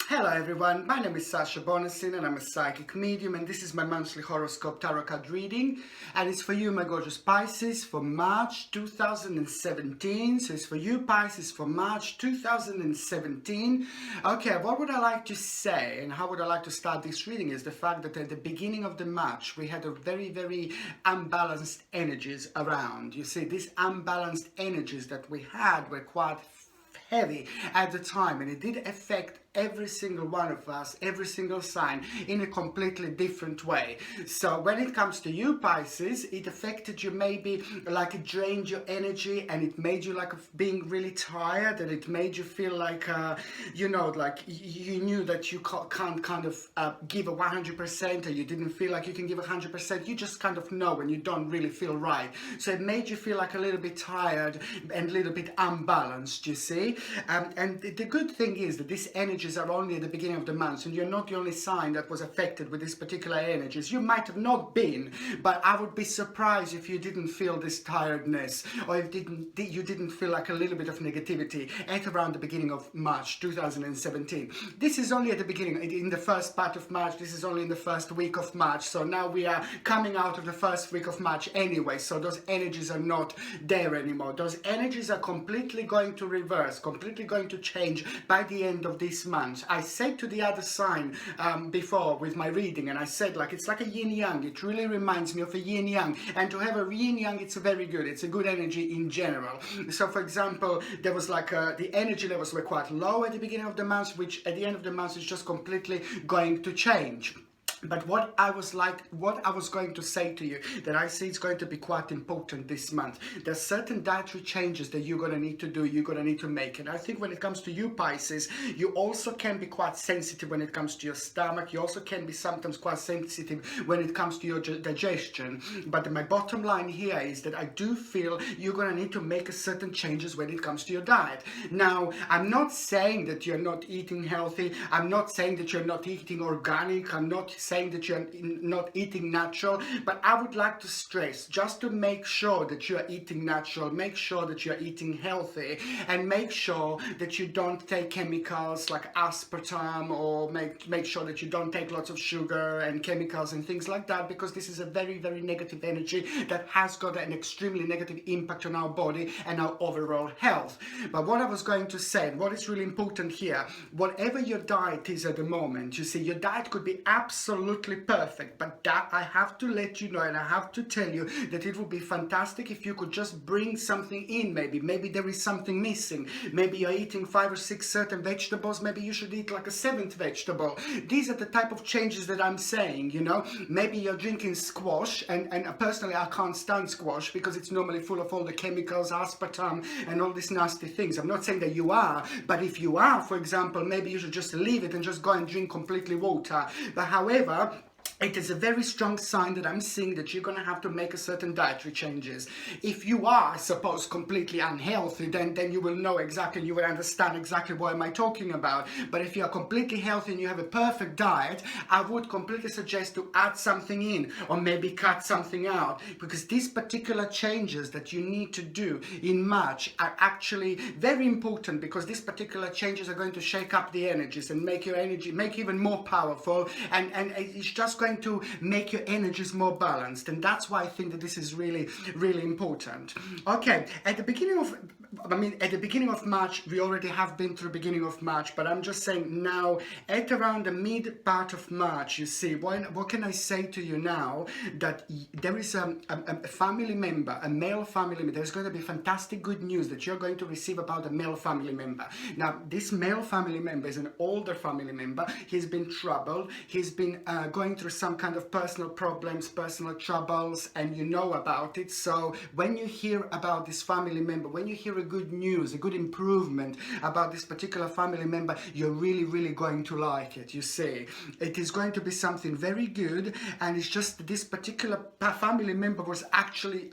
Hello everyone, my name is Sasha Bonasin and I'm a psychic medium, and this is my monthly horoscope tarot card reading, and it's for you, my gorgeous Pisces, for March 2017. So it's for you, Pisces, for March 2017. Okay, what would I like to say and how would I like to start this reading is the fact that at the beginning of the March we had a very unbalanced energies around. You see, these unbalanced energies that we had were quite heavy at the time, and it did affect every single one of us, every single sign, in a completely different way. So when it comes to you, Pisces, it affected you, maybe like it drained your energy and it made you like being really tired, and it made you feel like like you knew that you can't kind of give a 100%, or you didn't feel like you can give 100%. You just kind of know when you don't really feel right. So it made you feel like a little bit tired and a little bit unbalanced, you see. And the good thing is that these energies are only at the beginning of the month, and you're not the only sign that was affected with these particular energies. You might have not been, but I would be surprised if you didn't feel this tiredness, or if you didn't feel like a little bit of negativity at around the beginning of March 2017. This is only at the beginning, in the first part of March. This is only in the first week of March, so now we are coming out of the first week of March anyway, so those energies are not there anymore. Those energies are completely going to reverse, completely going to change by the end of this month. I said to the other sign before with my reading, and I said, like, it's like a yin yang. It really reminds me of a yin yang, and to have a yin yang, it's very good. It's a good energy in general. So for example, there was like the energy levels were quite low at the beginning of the month, which at the end of the month is just completely going to change. But what I was going to say to you, that I see it's going to be quite important this month. There's certain dietary changes that you're going to need to do, you're going to need to make. And I think when it comes to you, Pisces, you also can be quite sensitive when it comes to your stomach. You also can be sometimes quite sensitive when it comes to your digestion. But my bottom line here is that I do feel you're going to need to make certain changes when it comes to your diet. Now, I'm not saying that you're not eating healthy. I'm not saying that you're not eating organic. I'm not saying that you're not eating natural, but I would like to stress, just to make sure that you're eating natural, make sure that you're eating healthy, and make sure that you don't take chemicals like aspartame, or make sure that you don't take lots of sugar and chemicals and things like that, because this is a very negative energy that has got an extremely negative impact on our body and our overall health. But what I was going to say, and what is really important here, whatever your diet is at the moment, you see, your diet could be absolutely perfect, but that I have to let you know, and I have to tell you that it would be fantastic if you could just bring something in. Maybe there is something missing. Maybe you're eating 5 or 6 certain vegetables. Maybe you should eat like a 7th vegetable. These are the type of changes that I'm saying, you know. Maybe you're drinking squash, and personally I can't stand squash because it's normally full of all the chemicals, aspartame and all these nasty things. I'm not saying that you are, but if you are, for example, maybe you should just leave it and just go and drink completely water. But however, it is a very strong sign that I'm seeing that you're going to have to make a certain dietary changes. If you are, I suppose, completely unhealthy, then you will know exactly, you will understand exactly what am I talking about. But if you are completely healthy and you have a perfect diet, I would completely suggest to add something in, or maybe cut something out, because these particular changes that you need to do in March are actually very important, because these particular changes are going to shake up the energies and make your energy even more powerful, and it's just going to make your energies more balanced. And that's why I think that this is really important. Okay, at the beginning of March, we already have been through beginning of March, but I'm just saying now, at around the mid part of March, you see, what can I say to you now, that there is a family member, a male family member. There's going to be fantastic good news that you're going to receive about a male family member. Now, this male family member is an older family member. He's been troubled. He's been going through some kind of personal problems, personal troubles, and you know about it. So when you hear about this family member, when you hear a good news, a good improvement about this particular family member, you're really going to like it. You see, it is going to be something very good, and it's just this particular family member was actually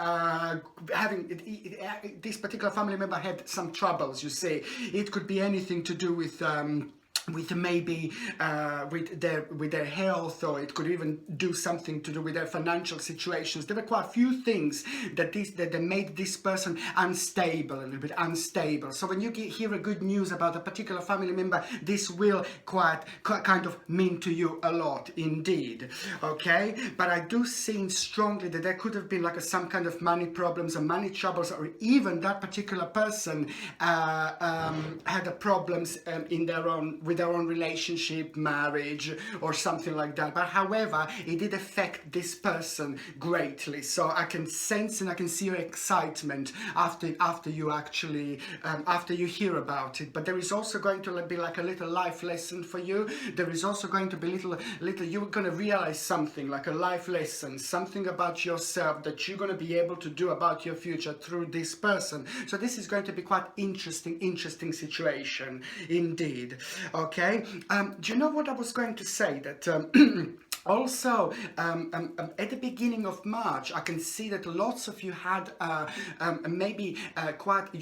this particular family member had some troubles. You see, it could be anything to do with with maybe with their health, or it could even do something to do with their financial situations. There were quite a few things that they made this person unstable, a little bit unstable. So when you hear a good news about a particular family member, this will quite kind of mean to you a lot indeed. Okay, but I do see strongly that there could have been like some kind of money problems or money troubles, or even that particular person had a problems with their own relationship, marriage, or something like that. But however, it did affect this person greatly. So I can sense and I can see your excitement after you actually after you hear about it. But there is also going to be like a little life lesson for you. There is also going to be little you're going to realize something, like a life lesson, something about yourself that you're going to be able to do about your future through this person. So this is going to be quite interesting situation indeed. Okay, do you know what I was going to say? That also, at the beginning of March, I can see that lots of you had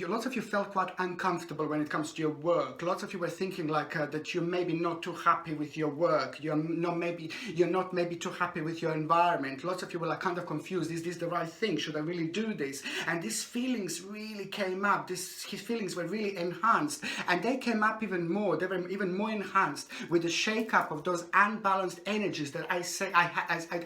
lots of you felt quite uncomfortable when it comes to your work. Lots of you were thinking like that you're maybe not too happy with your work. You're not maybe too happy with your environment. Lots of you were like kind of confused. Is this the right thing? Should I really do this? And these feelings really came up. His feelings were really enhanced, and they came up even more. They were even more enhanced with the shake-up of those unbalanced energies that I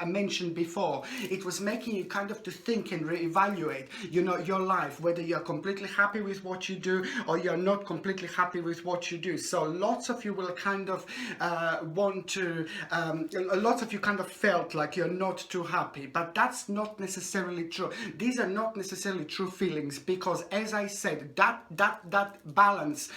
mentioned before. It was making you kind of to think and reevaluate, your life, whether you're completely happy with what you do or you're not completely happy with what you do. So lots of you will kind of lots of you kind of felt like you're not too happy, but that's not necessarily true. These are not necessarily true feelings, because as I said, that balance,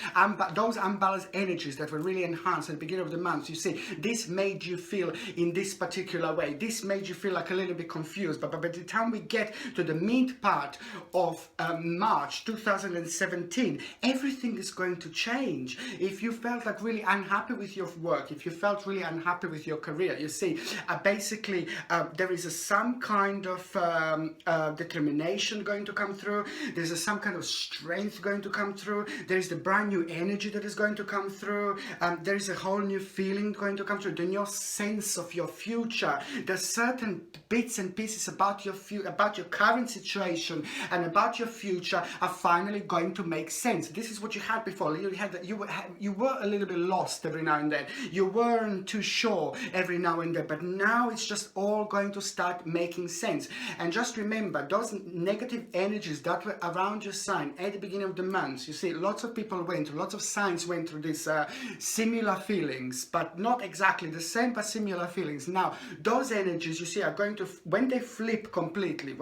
those unbalanced energies that were really enhanced at the beginning of the month, you see, this made you feel in this particular way. This made you feel like a little bit confused, but by the time we get to the mid part of March 2017, everything is going to change. If you felt like really unhappy with your work, if you felt really unhappy with your career, you see, basically there is some kind of determination going to come through. There's some kind of strength going to come through. There's the brand new energy that is going to come through. There is a whole new feeling going to come through. The new sense of your future. There's certain bits and pieces about your current situation and about your future are finally going to make sense. This is what you had before. You were a little bit lost every now and then. You weren't too sure every now and then, but now it's just all going to start making sense. And just remember, those negative energies that were around your sign at the beginning of the month, you see, lots of signs went through this similar feelings, but not exactly the same, but similar feelings. Now, those energies, you see, are going to, when they flip completely,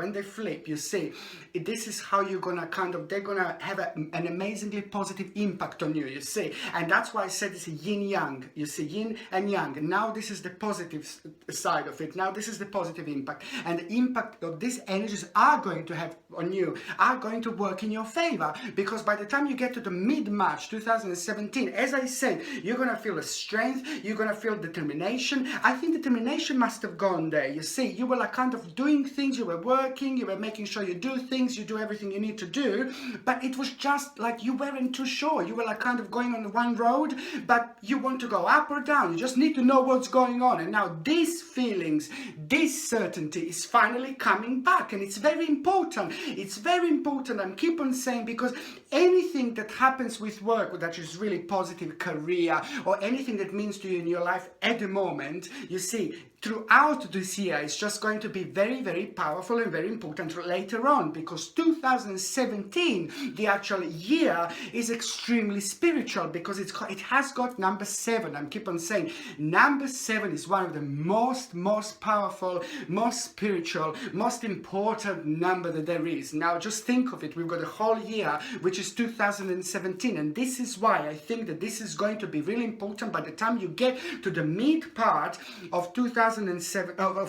you see, this is how you're gonna they're gonna have an amazingly positive impact on you, you see. And that's why I said it's yin-yang, you see, yin and yang. Now this is the positive side of it. Now this is the positive impact. And the impact of these energies are going to have on you, are going to work in your favor, because by the time you get to the mid-March 2017, as I said, you're gonna feel the strength, you're gonna feel determination. I think determination must have gone there. You see, you were like kind of doing things, you were working, you were making sure you do things, you do everything you need to do, but it was just like you weren't too sure. You were like kind of going on one road, but you want to go up or down. You just need to know what's going on. And now these feelings, this certainty is finally coming back, and it's very important. It's very important. I keep on saying, because anything that happens with work that is really positive, career, or anything that means to you in your life at the moment, you see, throughout this year, it's just going to be very, very powerful and very important later on, because 2017, the actual year, is extremely spiritual, because it has got number 7. I keep on saying, number 7 is one of the most powerful, most spiritual, most important number that there is. Now, just think of it. We've got a whole year, which is 2017, and this is why I think that this is going to be really important. By the time you get to the mid part of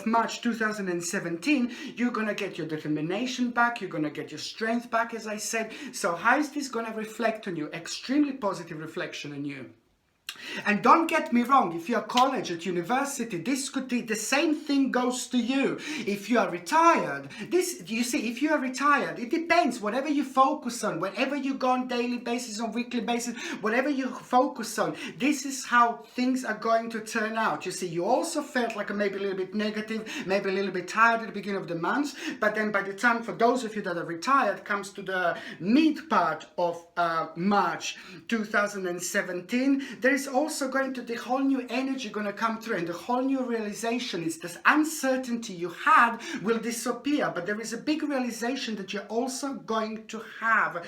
March 2017, you're gonna get your determination back, you're gonna get your strength back, as I said. So how is this gonna reflect on you? Extremely positive reflection on you. And don't get me wrong, if you're at college, at university, this could be the same thing goes to you. If you are retired, you see, if you are retired, it depends, whatever you focus on, whatever you go on daily basis, on weekly basis, whatever you focus on, this is how things are going to turn out. You see, you also felt like maybe a little bit negative, maybe a little bit tired at the beginning of the month, but then by the time, for those of you that are retired, comes to the mid part of March 2017, there is also going to, the whole new energy going to come through, and the whole new realization is this uncertainty you had will disappear, but there is a big realization that you're also going to have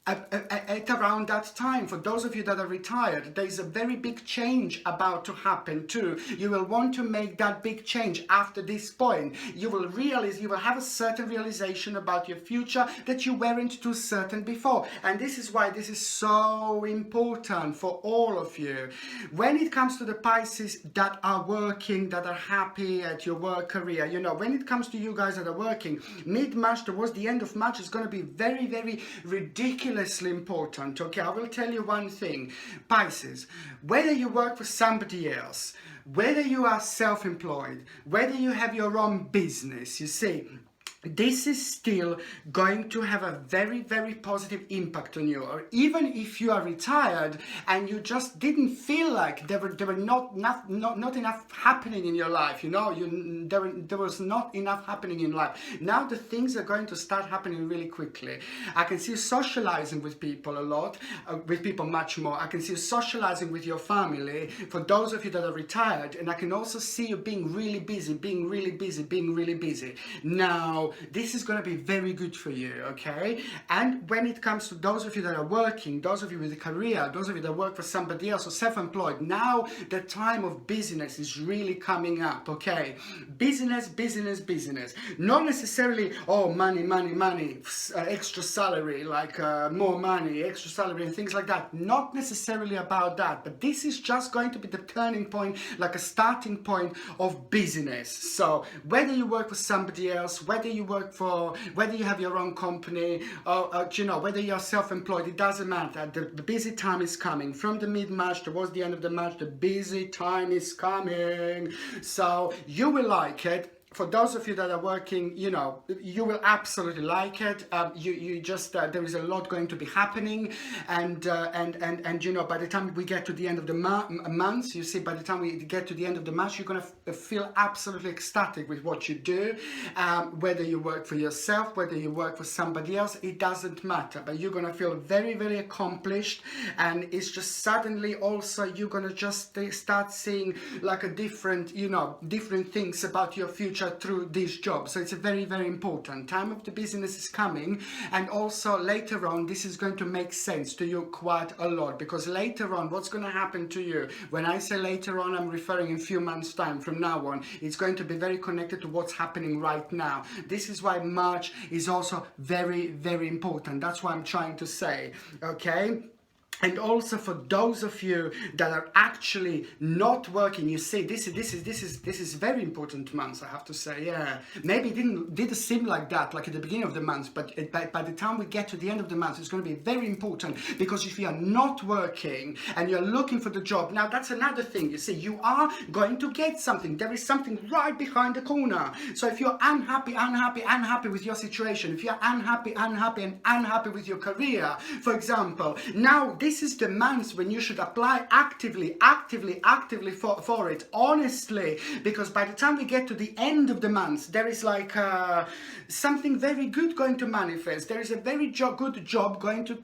at around that time. For those of you that are retired, there is a very big change about to happen too. You will want to make that big change after this point. You will realize, you will have a certain realization about your future that you weren't too certain before. And this is why this is so important for all of you. When it comes to the Pisces that are working, that are happy at your work career, you know, when it comes to you guys that are working, mid-March towards the end of March is going to be very, very ridiculous important. Okay, I will tell you one thing, Pisces, whether you work for somebody else, whether you are self-employed, whether you have your own business, you see, this is still going to have a very, very positive impact on you. Or even if you are retired and you just didn't feel like there were not enough happening in your life, you know, there was not enough happening in life. Now the things are going to start happening really quickly. I can see you socializing with people a lot, with people much more. I can see you socializing with your family, for those of you that are retired, and I can also see you being really busy, being really busy. Now, this is going to be very good for you, okay? And when it comes to those of you that are working, those of you with a career, those of you that work for somebody else or self-employed, now the time of busyness is really coming up, okay? Business. Not necessarily, oh, money, extra salary, like more money, extra salary and things like that. Not necessarily about that, but this is just going to be the turning point, like a starting point of business. So whether you work for somebody else, whether you whether you have your own company, or you know, whether you're self-employed, it doesn't matter. The busy time is coming. From the mid-March towards the end of the March, the busy time is coming. So you will like it. For those of you that are working, you know, you will absolutely like it. You just there is a lot going to be happening, and you know, by the time we get to the end of the month, you see, by the time we get to the end of the month, you're gonna feel absolutely ecstatic with what you do. Whether you work for yourself, whether you work for somebody else, it doesn't matter. But you're gonna feel very, very accomplished, and it's just suddenly also you're gonna just start seeing like a different, you know, different things about your future through this job. So it's a very, very important time of the business is coming, and also later on this is going to make sense to you quite a lot, because later on what's going to happen to you, when I say later on, I'm referring in a few months time from now on, it's going to be very connected to what's happening right now. This is why March is also very, very important. That's what I'm trying to say, okay? And also for those of you that are actually not working, you see, this is very important month, I have to say. Yeah, maybe it didn't seem like that, like at the beginning of the month, but by the time we get to the end of the month, it's going to be very important, because if you are not working and you're looking for the job, now that's another thing. You see, you are going to get something. There is something right behind the corner. So if you're unhappy with your situation, if you're unhappy with your career, for example, now this is the month when you should apply actively for it, honestly, because by the time we get to the end of the month, there is like something very good going to manifest. There is a very good job going to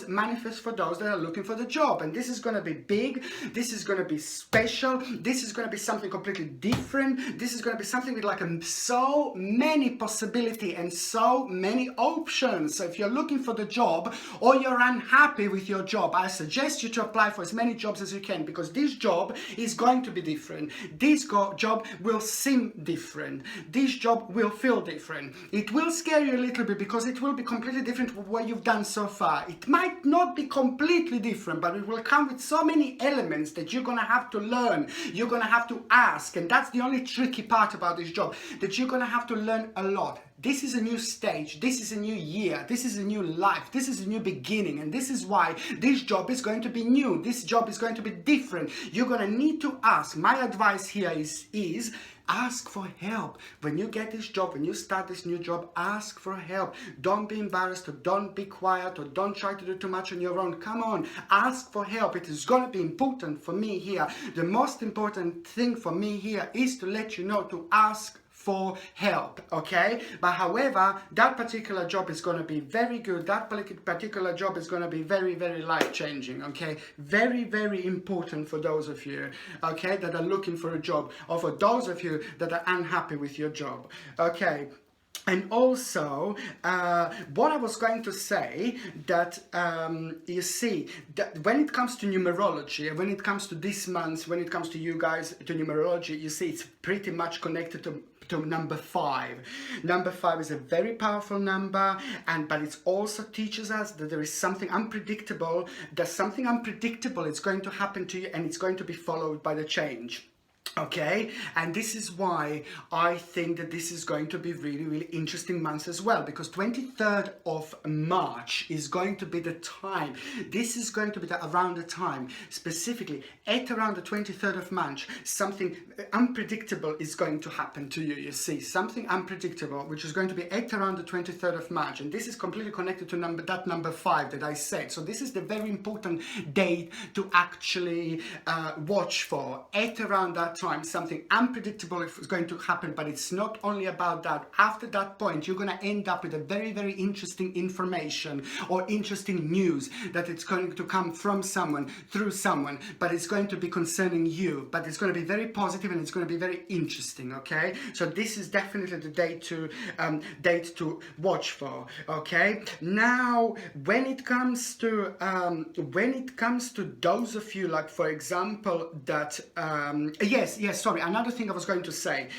manifest for those that are looking for the job, and this is going to be big, this is going to be special, this is going to be something completely different, this is going to be something with like so many possibility and so many options. So if you're looking for the job or you're unhappy with your job, I suggest you to apply for as many jobs as you can, because this job is going to be different. This job will seem different. This job will feel different. It will scare you a little bit, because it will be completely different from what you've done so far. It might not be completely different, but it will come with so many elements that you're going to have to learn. You're going to have to ask, and that's the only tricky part about this job, that you're going to have to learn a lot. This is a new stage, this is a new year, this is a new life, this is a new beginning, and this is why this job is going to be new, this job is going to be different. You're going to need to ask. My advice here is ask for help. When you get this job, when you start this new job, ask for help. Don't be embarrassed, or don't be quiet, or don't try to do too much on your own. Come on, ask for help. It is going to be important for me here. The most important thing for me here is to let you know to ask for help, okay? But however, that particular job is going to be very good. That particular job is going to be very, very life-changing, okay? Very, very important for those of you, okay, that are looking for a job, or for those of you that are unhappy with your job, okay? And also, what I was going to say, that you see, that when it comes to numerology, when it comes to this month, when it comes to you guys, to numerology, you see, it's pretty much connected to number 5. Number 5 is a very powerful number, but it also teaches us that there is something unpredictable, that something unpredictable is going to happen to you, and it's going to be followed by the change. Okay, and this is why I think that this is going to be really, really interesting months as well, because 23rd of March is going to be the time. This is going to be around the time, specifically at around the 23rd of March, something unpredictable is going to happen to you. You see, something unpredictable, which is going to be at around the 23rd of March, and this is completely connected to number 5 that I said. So this is the very important date to actually watch for. At around that time, something unpredictable is going to happen, but it's not only about that. After that point, you're going to end up with a very, very interesting information or interesting news that it's going to come from someone, through someone, but it's going to be concerning you, but it's going to be very positive, and it's going to be very interesting, okay? So this is definitely the date to watch for, okay? Now, when it comes to those of you, like, for example, that yes, sorry, another thing I was going to say,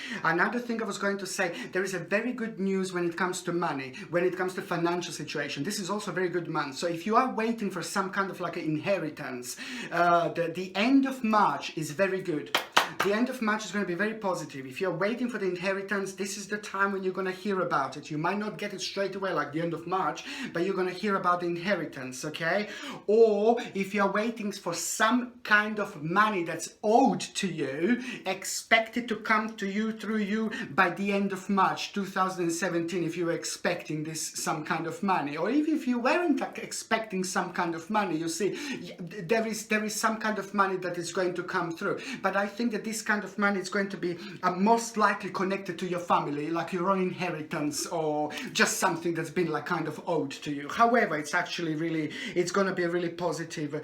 there is a very good news when it comes to money, when it comes to financial situation. This is also a very good month. So if you are waiting for some kind of like an inheritance, the end of March is very good. The end of March is going to be very positive. If you're waiting for the inheritance, this is the time when you're going to hear about it. You might not get it straight away like the end of March, but you're going to hear about the inheritance, okay? Or if you're waiting for some kind of money that's owed to you, expect it to come to you through you by the end of March 2017, if you were expecting some kind of money. Or if you weren't expecting some kind of money, you see, there is some kind of money that is going to come through. But I think that this kind of money is going to be most likely connected to your family, like your own inheritance, or just something that's been like kind of owed to you. However, it's actually really, it's going to be a really positive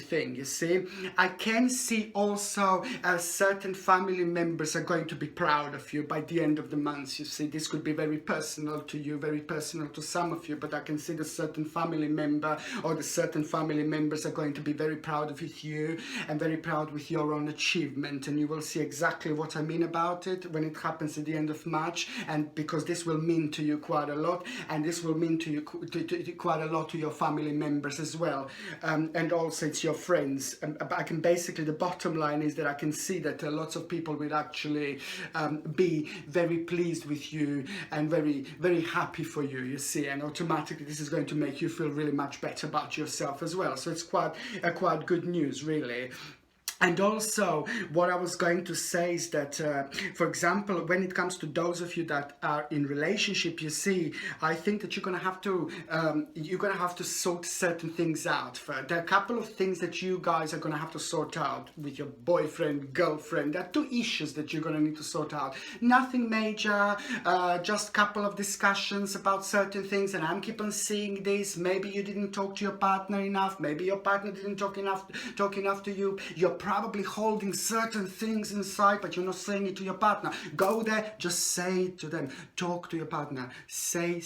thing, you see. I can see also certain family members are going to be proud of you by the end of the month, you see. This could be very personal to you, very personal to some of you, but I can see the certain family member or the certain family members are going to be very proud of you and very proud with your own achievement, and you will see exactly what I mean about it when it happens at the end of March, and because this will mean to you quite a lot, and this will mean to you quite a lot to your family members as well, and also it's your friends. I can basically, the bottom line is that I can see that lots of people will actually be very pleased with you and very, very happy for you, you see, and automatically this is going to make you feel really much better about yourself as well. So it's quite good news, really. And also, what I was going to say is that, for example, when it comes to those of you that are in relationship, you see, I think that you're gonna have to sort certain things out. There are a couple of things that you guys are gonna have to sort out with your boyfriend, girlfriend. There are 2 issues that you're gonna need to sort out. Nothing major, just a couple of discussions about certain things. And I'm keep on seeing this. Maybe you didn't talk to your partner enough. Maybe your partner didn't talk enough to you. You're probably holding certain things inside, but you're not saying it to your partner. Go there, just say it to them. Talk to your partner. Say.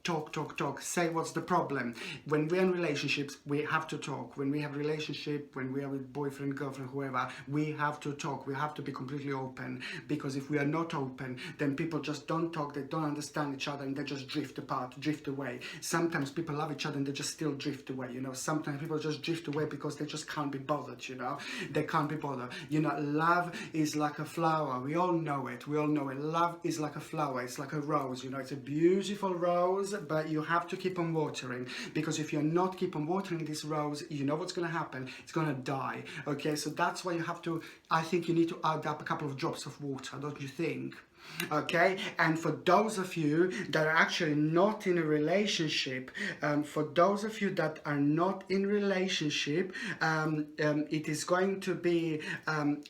Talk. Say what's the problem. When we're in relationships, we have to talk. When we have relationship, when we are with boyfriend, girlfriend, whoever, we have to talk. We have to be completely open, because if we are not open, then people just don't talk, they don't understand each other, and they just drift apart, drift away. Sometimes people love each other and they just still drift away, you know. Sometimes people just drift away because they just can't be bothered, you know. they can't be bothered. You know, love is like a flower. We all know it. We all know it. Love is like a flower. It's like a rose. You know, it's a beautiful rose, but you have to keep on watering, because if you're not keep on watering this rose, you know what's going to happen. It's going to die. Okay, so that's why you have to, I think you need to add up a couple of drops of water, don't you think? Okay, and for those of you that are actually not in a relationship, for those of you that are not in relationship, it is going to be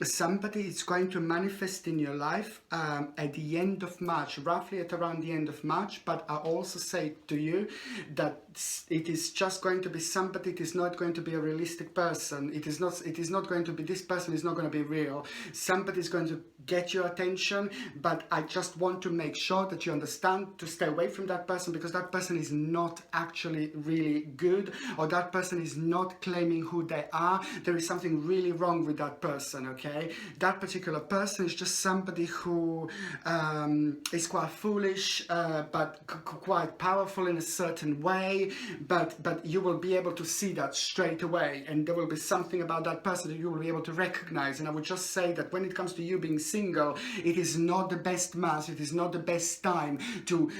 somebody is going to manifest in your life at the end of March, roughly at around the end of March. But I also say to you that it is just going to be somebody. It is not going to be a realistic person. It is not going to be, this person is not going to be real. Somebody is going to get your attention, but I just want to make sure that you understand to stay away from that person, because that person is not actually really good, or that person is not claiming who they are. There is something really wrong with that person, okay? That particular person is just somebody who is quite foolish, but quite powerful in a certain way, but you will be able to see that straight away, and there will be something about that person that you will be able to recognize. And I would just say that when it comes to you being single, it is not the best month, it is not the best time to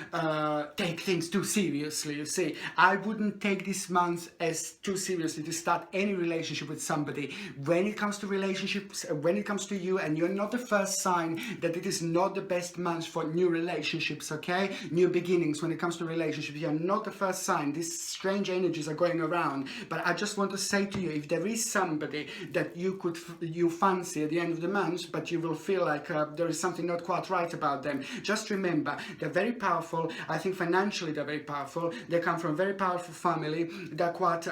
take things too seriously. You see, I wouldn't take this month as too seriously to start any relationship with somebody. When it comes to relationships, when it comes to you, and you're not the first sign that it is not the best month for new relationships, okay? New beginnings when it comes to relationships. You're not the first sign. These strange energies are going around. But I just want to say to you, if there is somebody that you fancy at the end of the month, but you will feel like there is something not quite right about them, just remember, they're very powerful. I think financially they're very powerful. They come from a very powerful family. They're quite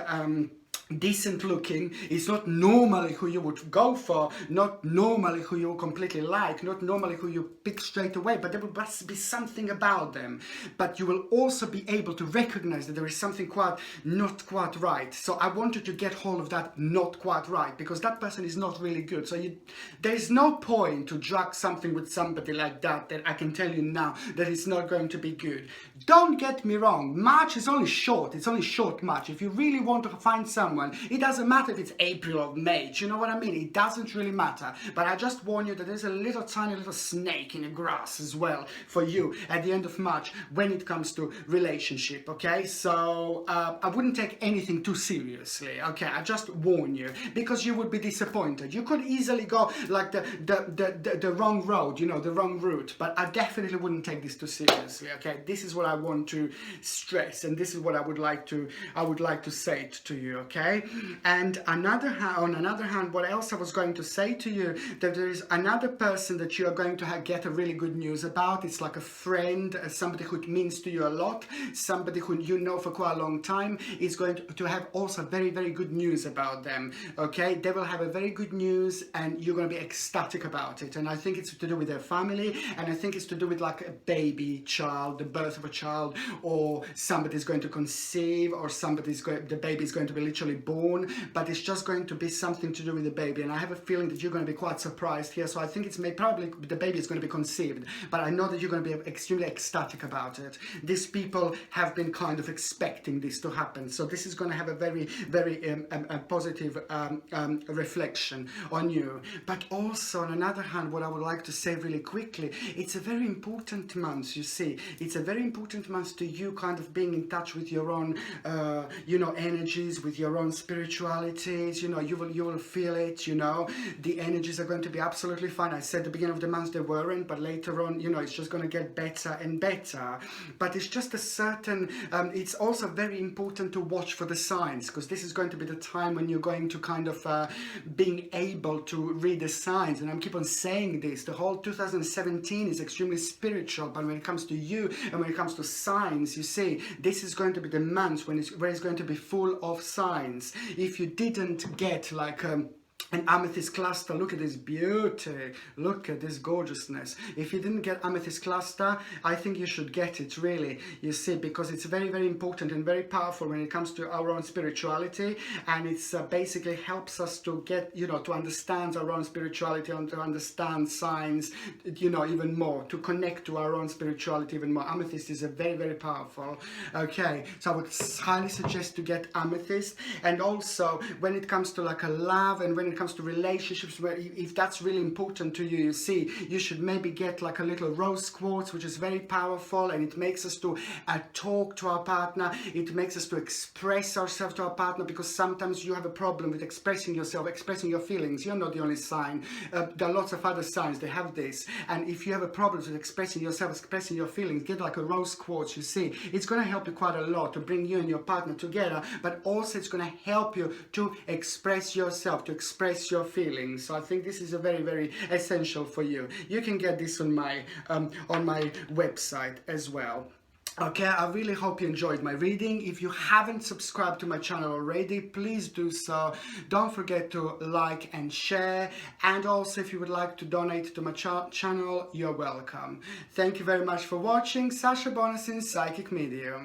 decent looking. It's not normally who you would go for, not normally who you completely like, not normally who you pick straight away, but there must be something about them. But you will also be able to recognize that there is something not quite right. So I want you to get hold of that not quite right, because that person is not really good. So there is no point to drag something with somebody like that I can tell you now that it's not going to be good. Don't get me wrong, March is only short. It's only short March. If you really want to find someone, it doesn't matter if it's April or May. Do you know what I mean? It doesn't really matter. But I just warn you that there's a little tiny little snake in the grass as well for you at the end of March when it comes to relationship, okay? So I wouldn't take anything too seriously, okay? I just warn you, because you would be disappointed. You could easily go like the wrong road, you know, the wrong route. But I definitely wouldn't take this too seriously, okay? This is what I want to stress, and this is what I would like to say to you, okay? And on another hand, what else I was going to say to you, that there is another person that you are going to get a really good news about. It's like a friend, somebody who means to you a lot, somebody who you know for quite a long time, is going to have also very, very good news about them, okay? They will have a very good news, and you're going to be ecstatic about it. And I think it's to do with their family, and I think it's to do with like a baby child, the birth of a child, or somebody's going to conceive, or the baby is going to be literally born, but it's just going to be something to do with the baby. And I have a feeling that you're going to be quite surprised here. So I think it's probably the baby is going to be conceived, but I know that you're going to be extremely ecstatic about it. These people have been kind of expecting this to happen, so this is going to have a very, very positive reflection on you. But also on another hand, what I would like to say really quickly, it's a very important month. You see, it's a very important month to you, kind of being in touch with your own you know, energies, with your own spiritualities. You know, you will feel it. You know, the energies are going to be absolutely fine. I said at the beginning of the month they weren't, but later on, you know, it's just going to get better and better. But it's just a certain it's also very important to watch for the signs, because this is going to be the time when you're going to kind of being able to read the signs. And I keep on saying this, the whole 2017 is extremely spiritual, but when it comes to you and when it comes to signs, you see, this is going to be the month where it's going to be full of signs. If you didn't get like an amethyst cluster, look at this beauty, look at this gorgeousness. If you didn't get amethyst cluster, I think you should get it, really, you see, because it's very, very important and very powerful when it comes to our own spirituality. And it's basically helps us to get, you know, to understand our own spirituality and to understand signs, you know, even more, to connect to our own spirituality even more. Amethyst is a very, very powerful, okay? So I would highly suggest to get amethyst. And also when it comes to like a love, and when it it comes to relationships, where if that's really important to you, you see, you should maybe get like a little rose quartz, which is very powerful, and it makes us to talk to our partner. It makes us to express ourselves to our partner, because sometimes you have a problem with expressing yourself, expressing your feelings. You're not the only sign. There are lots of other signs, they have this. And if you have a problem with expressing yourself, expressing your feelings, get like a rose quartz, you see. It's going to help you quite a lot to bring you and your partner together, but also it's going to help you to express yourself, to express your feelings. So I think this is a very, very essential for you. You can get this on my website as well. Okay, I really hope you enjoyed my reading. If you haven't subscribed to my channel already, please do so. Don't forget to like and share. And also, if you would like to donate to my channel, you're welcome. Thank you very much for watching. Sasha Bonasin, Psychic Medium.